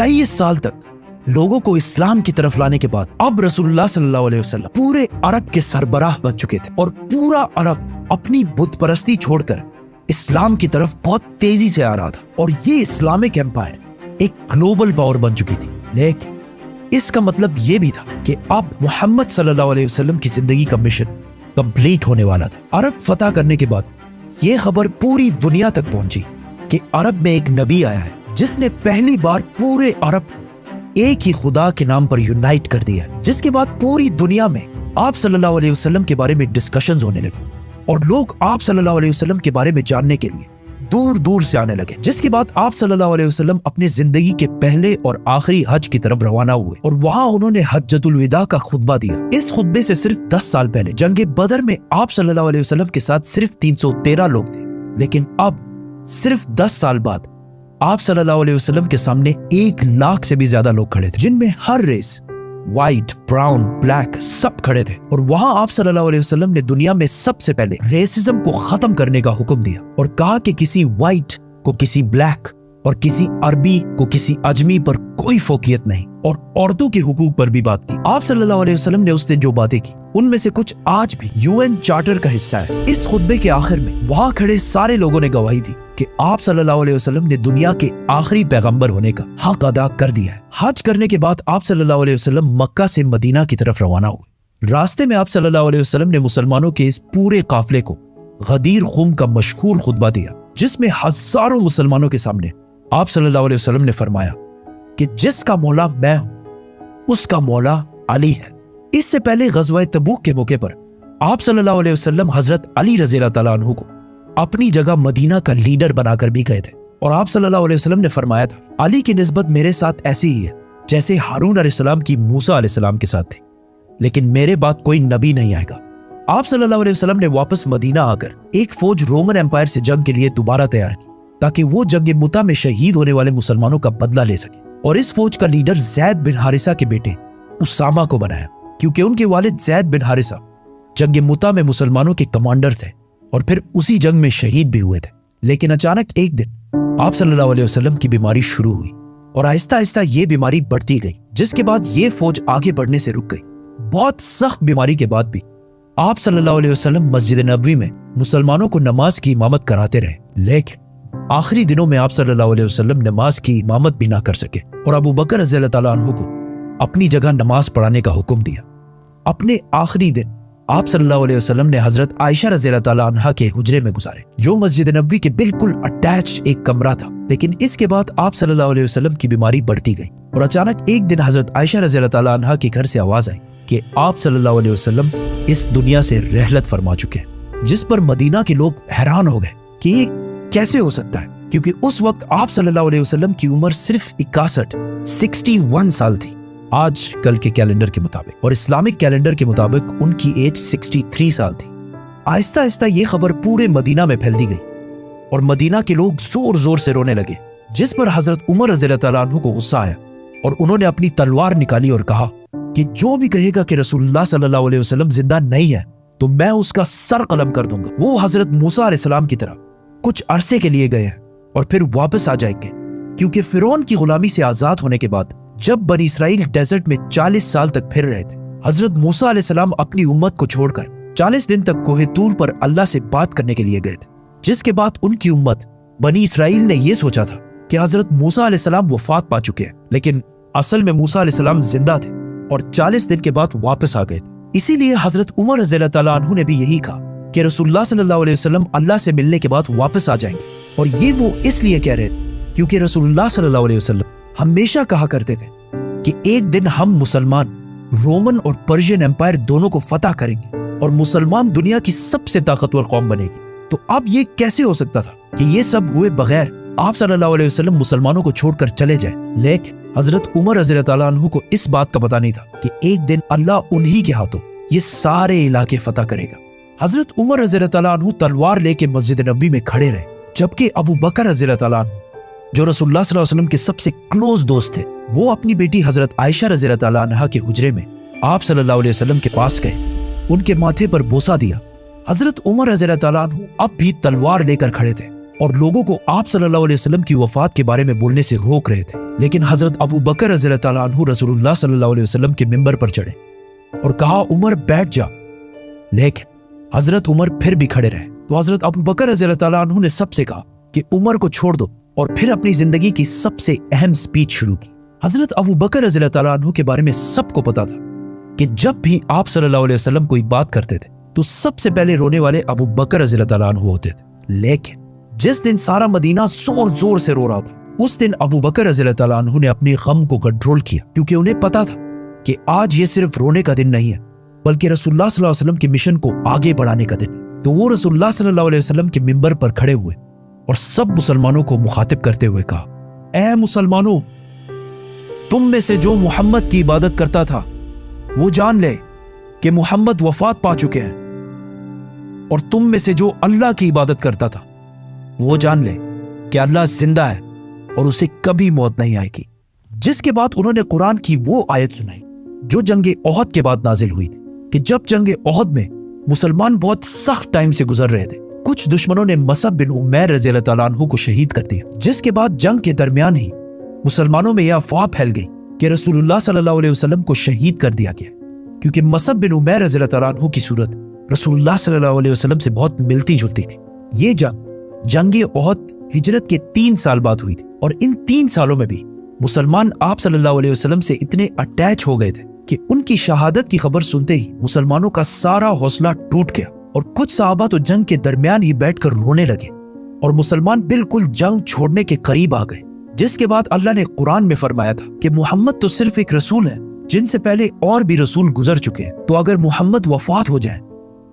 23 साल तक लोगों को इस्लाम की तरफ लाने के बाद अब रसूलुल्लाह सल्लल्लाहु अलैहि वसल्लम पूरे अरब के सरबराह बन चुके थे और पूरा अरब अपनी बुत परस्ती छोड़कर इस्लाम की तरफ बहुत तेजी से आ रहा था और ये इस्लामिक एम्पायर एक ग्लोबल पावर बन चुकी थी। लेकिन इसका मतलब ये भी था कि अब मोहम्मद सल्लल्लाहु अलैहि वसल्लम की जिंदगी का मिशन कंप्लीट होने वाला था। अरब फतह करने के बाद ये खबर पूरी दुनिया तक पहुंची कि अरब में एक नबी आया है जिसने पहली बार पूरे अरब को एक ही खुदा के नाम पर यूनाइट कर दिया, जिसके बाद पूरी दुनिया में आप सल्लल्लाहु अलैहि वसल्लम के बारे में डिस्कशंस होने लगे और लोग आप सल्लल्लाहु अलैहि वसल्लम के बारे में जानने के लिए दूर दूर से आने लगे। जिसके बाद आप सल्लल्लाहु अलैहि वसल्लम अपनी जिंदगी के पहले और आखिरी हज की तरफ रवाना हुए और वहां उन्होंने हज्जतुल विदा का खुतबा दिया। इस खुतबे से सिर्फ 10 साल पहले जंगे बदर में आप सल्लल्लाहु अलैहि वसल्लम के साथ सिर्फ 313 लोग थे, लेकिन अब सिर्फ 10 साल बाद आप सल्लल्लाहु अलैहि वसल्लम के सामने 1 लाख से भी ज्यादा लोग खड़े थे, जिनमें हर रेस, व्हाइट, ब्राउन, ब्लैक सब खड़े थे। और वहां आप सल्लल्लाहु अलैहि वसल्लम ने दुनिया में सबसे पहले रेसिज्म को खत्म करने का हुक्म दिया और कहा कि किसी व्हाइट को किसी ब्लैक और किसी अरबी को किसी अजमी पर कोई फोकियत नहीं, और औरतों के हुकूक पर भी बात की। आप सल्लल्लाहु अलैहि वसल्लम ने उस दिन जो बातें की उनमें से कुछ आज भी यूएन चार्टर का हिस्सा है। इस खुतबे के आखिर में वहां खड़े सारे लोगों ने गवाही दी कि आप सल्लल्लाहु अलैहि वसल्लम ने दुनिया के आखिरी पैगंबर होने का हक अदा कर दिया है। हज करने के बाद आप सल्लल्लाहु अलैहि वसल्लम मक्का से मदीना की तरफ रवाना हुए। रास्ते में आप सल्लल्लाहु अलैहि वसल्लम ने मुसलमानों के इस पूरे काफिले को गदीर खुम का मशहूर खुतबा दिया, जिसमें हजारों मुसलमानों के सामने आप सल्लल्लाहु अलैहि वसल्लम ने फरमाया कि जिसका मौला मैं हूं उसका मौला अली है। इससे पहले गज़वा तबूक के मौके पर आप सल्लल्लाहु अलैहि वसल्लम हजरत अली रज़ियल्लाहु ताला अन्हु को अपनी जगह मदीना का लीडर बनाकर भी गए थे और आप सल्लल्लाहु अलैहि वसल्लम ने फरमाया था, अली की निस्बत मेरे साथ ऐसी ही है जैसे हारून अलैहिस्सलाम की मूसा अलैहिस्सलाम के साथ थी, लेकिन मेरे बाद कोई नबी नहीं आएगा। आप सल्लल्लाहु अलैहि वसल्लम ने वापस मदीना आकर एक फौज रोमन एम्पायर से जंग के लिए दोबारा तैयार की ताकि वो जंग मुता में शहीद होने वाले मुसलमानों का बदला ले सके, और इस फौज का लीडर ज़ैद बिन हारिसा के बेटे उसामा को बनाया, क्योंकि उनके वालिद ज़ैद बिन हारिसा जंग मुता में मुसलमानों के कमांडर थे और फिर उसी जंग में शहीद भी हुए थे। लेकिन अचानक एक दिन आप सल्लल्लाहु अलैहि वसल्लम की बीमारी शुरू हुई और आहिस्ता आहिस्ता ये बीमारी बढ़ती गई, जिसके बाद ये फौज आगे बढ़ने से रुक गई। बहुत सख्त बीमारी के बाद भी आप सल्लल्लाहु अलैहि वसल्लम मस्जिद नबवी में मुसलमानों को नमाज की इमामत कराते रहे, लेकिन आखिरी दिनों में आप सल्लल्लाहु अलैहि वसल्लम नमाज की इमामत भी ना कर सके और अबू बकर रज़ियल्लाहु ताला अन्हु को अपनी जगह नमाज पढ़ाने का हुक्म दिया। अपने आखिरी दिन आप सल्लल्लाहु अलैहि वसल्लम ने हजरत आयशा रज़ियल्लाहु ताला अन्हा के हुजरे में गुजारे, जो मस्जिद नबवी के बिल्कुल अटैच एक कमरा था। लेकिन इसके बाद आप सल्लल्लाहु अलैहि वसल्लम की बीमारी बढ़ती गई और अचानक एक दिन हजरत आयशा रज़ियल्लाहु ताला अन्हा के घर से आवाज आई कि आप सल्लल्लाहु अलैहि वसल्लम इस दुनिया से रहलत फरमा चुके हैं, जिस पर मदीना के लोग हैरान हो गए कि ये कैसे हो सकता है, क्योंकि उस वक्त आप सल्लल्लाहु अलैहि वसल्लम की उम्र सिर्फ 61 साल थी आज कल के कैलेंडर के मुताबिक, और इस्लामिक कैलेंडर के मुताबिक उनकी एज 63 साल थी। आहिस्ता आहिस्ता ये खबर पूरे मदीना में फैलती गई और मदीना के लोग जोर जोर से रोने लगे, जिस पर हजरत उमर रज़ियल्लाहु ताला अन्हु को गुस्सा आया और उन्होंने अपनी तलवार निकाली और कहा कि जो भी कहेगा कि रसूलुल्लाह सल्लल्लाहु अलैहि वसल्लम जिंदा नहीं है तो मैं उसका सर कलम कर दूंगा। वो हजरत मूसा अलैहिस्सलाम की तरह कुछ अरसे के लिए गए हैं और फिर वापस आ जाएंगे, क्योंकि फिरौन की गुलामी से आजाद होने के बाद जब बनी इसराइल डेजर्ट में 40 साल तक फिर रहे थे, हजरत मूसा अलैहिस्सलाम अपनी उम्मत को छोड़कर 40 दिन तक कोहे तूर पर अल्लाह से बात करने के लिए गए थे, जिसके बाद उनकी उम्मत बनी इसराइल ने यह सोचा था कि हजरत मूसा अलैहिस्सलाम वफात पा चुके हैं, लेकिन असल में मूसा अलैहिस्सलाम जिंदा थे और 40 दिन के बाद वापस आ गए थे। इसीलिए हजरत उमर रज़ियल्लाहु ताला अन्हु ने भी यही कहा कि रसूलुल्लाह सल्लल्लाहु अलैहि वसल्लम अल्लाह से मिलने के बाद वापस आ जाएंगे, और ये वो इसलिए कह रहे थे क्योंकि रसूलुल्लाह सल्लल्लाहु अलैहि वसल्लम हमेशा कहा करते थे कि एक दिन हम मुसलमान रोमन और पर्शियन एम्पायर दोनों को फतह करेंगे और मुसलमान दुनिया की सबसे ताकतवर कौम बनेगी। तो अब ये कैसे हो सकता था कि ये सब हुए बगैर आप सल्लल्लाहु अलैहि वसल्लम मुसलमानों को छोड़कर चले जाए। लेकिन हजरत उमर रज़ियल्लाहु ताला अन्हु को इस बात का पता नहीं था कि एक दिन अल्लाह उन्हीं के हाथों ये सारे इलाके फतह करेगा। हजरत उमर रज़ियल्लाहु ताला अन्हु तलवार लेके मस्जिद नबवी में खड़े रहे, जबकि अबू बकर रज़ियल्लाहु ताला अन्हु जो रसूलुल्लाह सल्लल्लाहु अलैहि वसल्लम के सबसे क्लोज दोस्त थे, वो अपनी बेटी हजरत आयशा रज़ियल्लाहु ताला अन्हा के हुजरे में आप सल्लल्लाहु अलैहि वसल्लम के पास गए, उनके माथे पर बोसा दिया। हजरत उमर रज़ियल्लाहु ताला अन्हु अब भी तलवार लेकर खड़े थे और लोगों को आप सल्लल्लाहु अलैहि वसल्लम की वफात के बारे में बोलने से रोक रहे थे। लेकिन हजरत अबू बकर रज़ियल्लाहु ताला अन्हु रसूलुल्लाह सल्लल्लाहु अलैहि वसल्लम के मिंबर पर चढ़े और कहा, उमर बैठ जा। लेकिन हजरत उमर फिर भी खड़े रहे। तो हजरत अबू बकर रज़ियल्लाहु ताला अन्हु ने सबसे कहा कि उमर को छोड़ दो, और फिर अपनी जिंदगी की सबसे अहम स्पीच शुरू की। हजरत अबू बकर रज़ियल्लाहु ताला अन्हु के बारे में सबको पता था कि जब भी आप सल्लल्लाहु अलैहि वसल्लम कोई बात करते थे तो सबसे पहले रोने वाले अबू बकर रज़ियल्लाहु ताला अन्हु होते थे। लेकिन जिस दिन सारा मदीना जोर जोर से रो रहा था, उस दिन अबू बकर रज़ियल्लाहु ताला अन्हु ने अपने गम को कंट्रोल किया, क्योंकि उन्हें पता था कि आज ये सिर्फ रोने का दिन नहीं है, बल्कि रसूलुल्लाह सल्लल्लाहु अलैहि वसल्लम के मिशन को आगे बढ़ाने का दिन है। तो वो रसूलुल्लाह सल्लल्लाहु अलैहि वसल्लम के मिंबर पर खड़े हुए और सब मुसलमानों को मुखातिब करते हुए कहा, ऐ मुसलमानों, तुम में से जो मोहम्मद की इबादत करता था वो जान ले कि मोहम्मद वफात पा चुके हैं, और तुम में से जो अल्लाह की इबादत करता था वो जान ले कि अल्लाह जिंदा है और उसे कभी मौत नहीं आएगी। जिसके बाद उन्होंने कुरान की वो आयत सुनाई जो जंगे ओहद के बाद नाजिल हुई थी, कि जब जंगे ओहद में मुसलमान बहुत सख्त टाइम से गुजर रहे थे, कुछ दुश्मनों ने मसअब बिन उमैर रज़ियल्लाहु ताला अन्हु को शहीद कर दिया। जिसके बाद जंग के दरमियान ही मुसलमानों में यह अफवाह फैल गई कि रसूलुल्लाह सल्लल्लाहु अलैहि वसल्लम को शहीद कर दिया गया, क्योंकि मसअब बिन उमैर रज़ियल्लाहु ताला अन्हु की सूरत रसूलुल्लाह सल्लल्लाहु अलैहि वसल्लम से बहुत मिलती जुलती थी। ये जंगे ओहद हिजरत के 3 साल बाद हुई थी, और इन 3 सालों में भी मुसलमान आप सल्लल्लाहु अलैहि वसल्लम से इतने अटैच हो गए थे कि उनकी शहादत की खबर सुनते ही मुसलमानों का सारा हौसला टूट गया, और कुछ सहाबा तो जंग के दरमियान ही बैठकर रोने लगे, और मुसलमान बिल्कुल जंग छोड़ने के करीब आ गए। जिसके बाद अल्लाह ने कुरान में फरमाया था कि मोहम्मद तो सिर्फ एक रसूल है, जिनसे पहले और भी रसूल गुजर चुके हैं, तो अगर मोहम्मद वफात हो जाए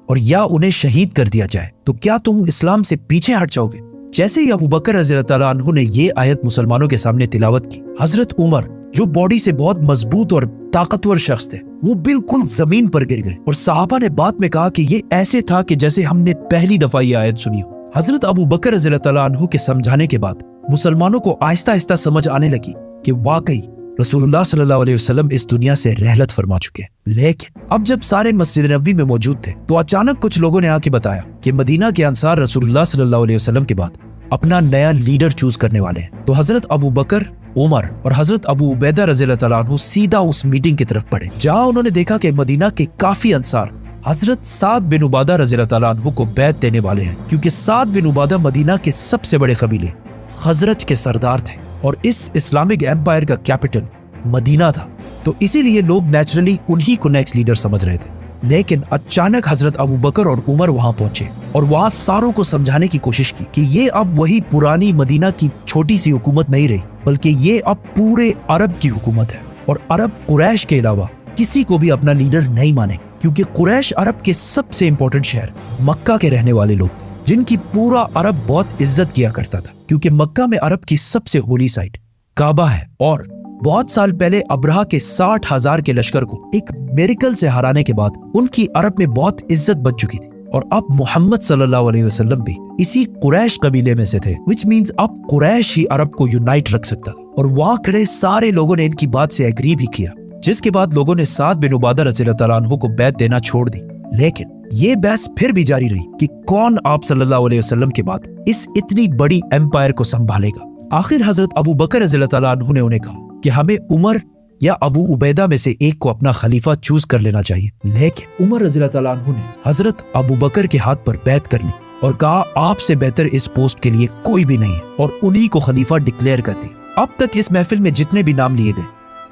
और या उन्हें शहीद कर दिया जाए तो क्या तुम इस्लाम से पीछे हट जाओगे? जैसे ही अबू बकर रज़ियल्लाहु ताला अन्हु ने ये आयत मुसलमानों के सामने तिलावत की, हजरत उमर जो बॉडी से बहुत मजबूत और ताकतवर शख्स थे, वो बिल्कुल जमीन पर गिर गए, और सहाबा ने बाद में कहा कि ये ऐसे था कि जैसे हमने पहली दफा ये आयत सुनी हो। हजरत अबू बकर रज़ियल्लाहु ताला अन्हु के समझाने के बाद मुसलमानों को आहिस्ता आहिस्ता समझ आने लगी कि वाकई रसूलुल्लाह सल्लल्लाहु अलैहि वसल्लम इस दुनिया से रहलत फरमा चुके हैं। लेकिन अब जब सारे मस्जिद नबवी में मौजूद थे, तो अचानक कुछ लोगों ने आके बताया कि मदीना के अंसार रसूलुल्लाह सल्लल्लाहु अलैहि वसल्लम के बाद अपना नया लीडर चूज करने वाले हैं। तो हजरत अबू बकर, उमर और हजरत अबू उबैदा रज़ियल्लाहु ताला अन्हु सीधा उस मीटिंग की तरफ बढ़े, जहां उन्होंने देखा कि मदीना के काफी अंसार हजरत साद बिन उबादा रज़ियल्लाहु ताला अन्हु को बैत देने वाले हैं, क्योंकि साद बिन उबादा मदीना के सबसे बड़े कबीले खजरज के सरदार थे, और इस इस्लामिक एम्पायर का कैपिटल मदीना था। तो इसीलिए लोग नेचुरली उन्हीं को नेक्स्ट लीडर समझ रहे थे। लेकिन अचानक हजरत अबू बकर और उमर वहां पहुंचे और वहां सारों को समझाने की कोशिश की कि ये अब वही पुरानी मदीना की छोटी सी हुकूमत नहीं रही, बल्कि ये अब पूरे अरब की हुकूमत है, और अरब कुरैश के अलावा किसी को भी अपना लीडर नहीं मानेंगे, क्योंकि कुरैश अरब के सबसे इंपॉर्टेंट शहर मक्का के रहने वाले लोग, जिनकी पूरा अरब बहुत इज्जत किया करता था, क्योंकि मक्का में अरब की सबसे होली साइट काबा है। और बहुत साल पहले अब्रहा के 60,000 के लश्कर को एक मिरेकल से हराने के बाद उनकी अरब में बहुत इज्जत बच चुकी थी, और अब मोहम्मद सल्लल्लाहु अलैहि वसल्लम भी इसी कुरैश कबीले में से थे, विच मींस अब कुरैश ही अरब को यूनाइट रख सकता था। और वहां खड़े सारे लोगों ने इनकी बात से एग्री भी किया, जिसके बाद लोगों ने साद बिन उबादा रज़ियल्लाहु ताला अन्हु को बैत देना छोड़ दी। लेकिन ये बहस फिर भी जारी रही कि कौन आप सल्लल्लाहु अलैहि वसल्लम के बाद इस इतनी बड़ी एम्पायर को संभालेगा। आखिर हजरत अबू बकर रज़ियल्लाहु ताला अन्हु ने उन्हें कहा कि हमें उमर या अबू उबैदा में से एक को अपना खलीफा चूज कर लेना चाहिए। लेकिन उमर रज़ियल्लाहु ताला अन्हु ने हजरत अबू बकर के हाथ पर बैत कर ली और कहा, आपसे बेहतर इस पोस्ट के लिए कोई भी नहीं है, और उन्हीं को खलीफा डिक्लेयर कर दिया। अब तक इस महफिल में जितने भी नाम लिए गए,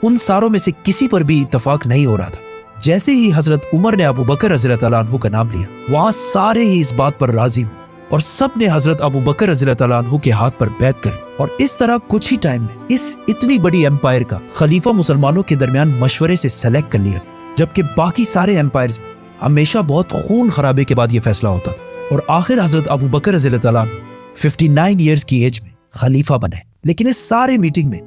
उन सारों में से किसी पर भी इत्तेफाक नहीं हो रहा था। जैसे ही हजरत उमर ने अबू बकर रज़ियल्लाहु ताला अन्हु का नाम लिया, वहां सारे ही इस बात पर राजी हुए और सब ने हजरत अबू बकर रज़ियल्लाहु ताला अन्हु के हाथ पर बैत कर ली। और इस तरह कुछ ही टाइम में इस इतनी बड़ी एम्पायर का खलीफा मुसलमानों के दरमियान मशवरे से सेलेक्ट कर लिया गया, जबकि बाकी सारे एम्पायर्स में हमेशा बहुत खून खराबे के बाद यह फैसला होता था। और आखिर हजरत अबू बकर रज़ियल्लाहु ताला अन्हु 59 ईयर्स की एज में खलीफा बने। लेकिन इस सारे मीटिंग में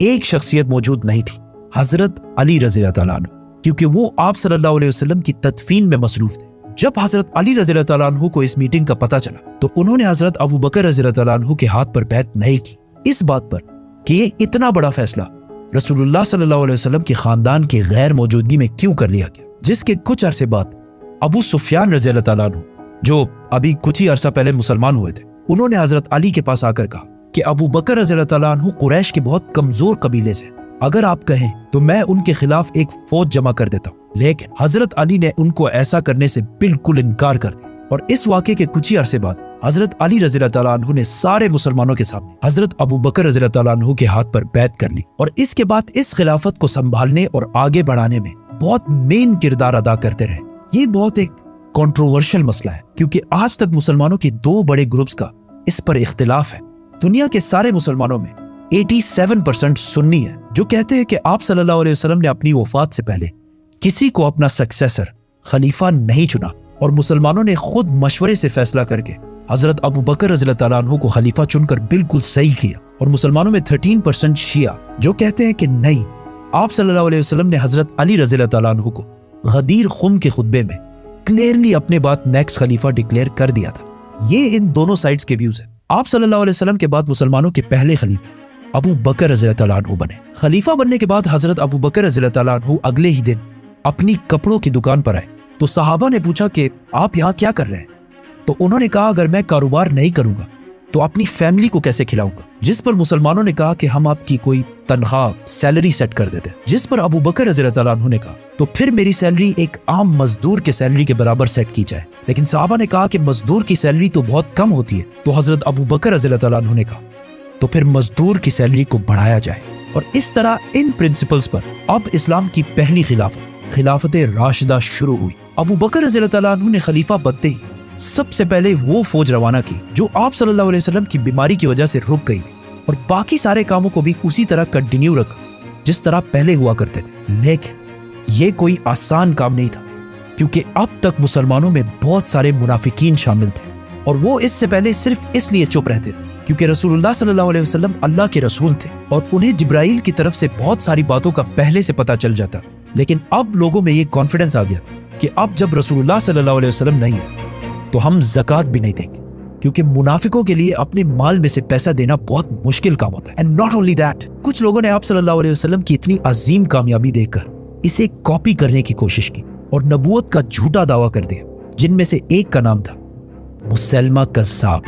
एक शख्सियत मौजूद नहीं थी, हजरत अली रज़ियल्लाहु ताला अन्हु, क्योंकि वो आप सल्लल्लाहु अलैहि वसल्लम की तदफीन में मसरूफ थे। जब हजरत अली रज़ियल्लाहु ताला अन्हु को इस मीटिंग का पता चला, तो उन्होंने हजरत अबू बकर रज़ियल्लाहु ताला अन्हु के हाथ पर बैत नहीं की, इस बात पर कि ये इतना बड़ा फैसला रसूलुल्लाह सल्लल्लाहु अलैहि वसल्लम के खानदान की गैर मौजूदगी में क्यों कर लिया गया। जिसके कुछ अरसे बाद अबू सुफियान रज़ियल्लाहु ताला अन्हु, जो अभी कुछ ही अरसा पहले मुसलमान हुए थे, انہوں نے حضرت علی کے پاس آ کر کہا کہ ابو بکر رضی اللہ تعالیٰ عنہ قریش کے بہت کمزور قبیلے سے، اگر آپ کہیں تو میں ان کے خلاف ایک فوج جمع کر دیتا ہوں۔ لیکن حضرت علی نے ان کو ایسا کرنے سے بالکل انکار کر دیا، اور اس واقعے کے کچھ ہی عرصے بعد حضرت علی رضی اللہ تعالیٰ عنہ نے سارے مسلمانوں کے سامنے حضرت ابو بکر رضی اللہ تعالیٰ عنہ کے ہاتھ پر بیعت کر لی، اور اس کے بعد اس خلافت کو سنبھالنے اور آگے بڑھانے میں بہت مین کردار ادا کرتے رہے۔ یہ بہت ایک کنٹروورشل مسئلہ ہے، کیونکہ آج تک مسلمانوں کے دو بڑے گروپس کا اس پر اختلاف ہے۔ دنیا کے سارے مسلمانوں میں 87% سنی ہے، جو کہتے ہیں کہ آپ صلی اللہ علیہ وسلم نے اپنی وفات سے پہلے کسی کو اپنا سکسیسر خلیفہ نہیں چنا، اور مسلمانوں نے خود مشورے سے فیصلہ کر کے حضرت ابو بکر رضی اللہ تعالیٰ عنہ کو خلیفہ چن کر بالکل صحیح کیا۔ اور مسلمانوں میں 13% شیعہ جو کہتے ہیں کہ نہیں، آپ صلی اللہ علیہ وسلم نے حضرت علی رضی اللہ تعالیٰ عنہ کو غدیر خم کے خطبے میں کلیئرلی اپنے بعد نیکسٹ خلیفہ ڈکلیئر کر دیا تھا۔ یہ ان دونوں سائڈز کے ویوز ہیں۔ آپ صلی اللہ علیہ وسلم کے بعد مسلمانوں کے پہلے خلیفہ ابو بکر رضی اللہ تعالیٰ عنہ بنے۔ خلیفہ بننے کے بعد حضرت ابو بکر رضی اللہ تعالیٰ عنہ اگلے ہی دن اپنی کپڑوں کی دکان پر آئے تو صحابہ نے پوچھا کہ آپ یہاں کیا کر رہے ہیں؟ تو انہوں نے کہا اگر میں کاروبار نہیں کروں گا تو اپنی فیملی کو کیسے کھلاؤں گا؟ جس پر مسلمانوں نے کہا کہ ہم آپ کی کوئی تنخواہ سیلری سیٹ کر دیتے ہیں، جس پر ابو بکر رضی اللہ تعالیٰ عنہ نے کہا تو پھر میری سیلری ایک عام مزدور کے سیلری کے برابر سیٹ کی جائے۔ لیکن صحابہ نے کہا کہ مزدور کی سیلری تو بہت کم ہوتی ہے، تو حضرت ابو بکر رضی اللہ تعالیٰ عنہ نے کہا تو پھر مزدور کی سیلری کو بڑھایا جائے۔ اور اس طرح ان پرنسپلز پر اب اسلام کی پہلی خلافت راشدہ شروع ہوئی۔ ابو بکر رضی اللہ تعالیٰ عنہ نے خلیفہ بنتے ہی سب سے پہلے وہ فوج روانہ کی جو آپ صلی اللہ علیہ وسلم کی بیماری کی وجہ سے رک گئی تھی، اور باقی سارے کاموں کو بھی اسی طرح کنٹینیو رکھا جس طرح پہلے ہوا کرتے تھے۔ لیکن یہ کوئی آسان کام نہیں تھا، کیونکہ اب تک مسلمانوں میں بہت سارے منافقین شامل تھے، اور وہ اس سے پہلے صرف اس لیے چپ رہتے تھے کیونکہ رسول اللہ صلی اللہ علیہ وسلم اللہ کے رسول تھے اور انہیں جبرائیل کی طرف سے بہت ساری باتوں کا پہلے سے پتہ چل جاتا۔ لیکن اب لوگوں میں یہ کانفیڈنس آ گیا تھا کہ اب جب رسول اللہ صلی اللہ علیہ وسلم نہیں تو ہم زکوٰۃ بھی نہیں دیں گے، کیونکہ منافقوں کے لیے اپنے مال میں سے پیسہ دینا بہت مشکل کام ہوتا ہے۔ اینڈ ناٹ اونلی دیٹ، کچھ لوگوں نے آپ صلی اللہ علیہ وسلم کی اتنی عظیم کامیابی دیکھ کر اسے کاپی کرنے کی کوشش کی اور نبوت کا جھوٹا دعویٰ کر دیا، جن میں سے ایک کا نام تھا مسلمہ کذاب۔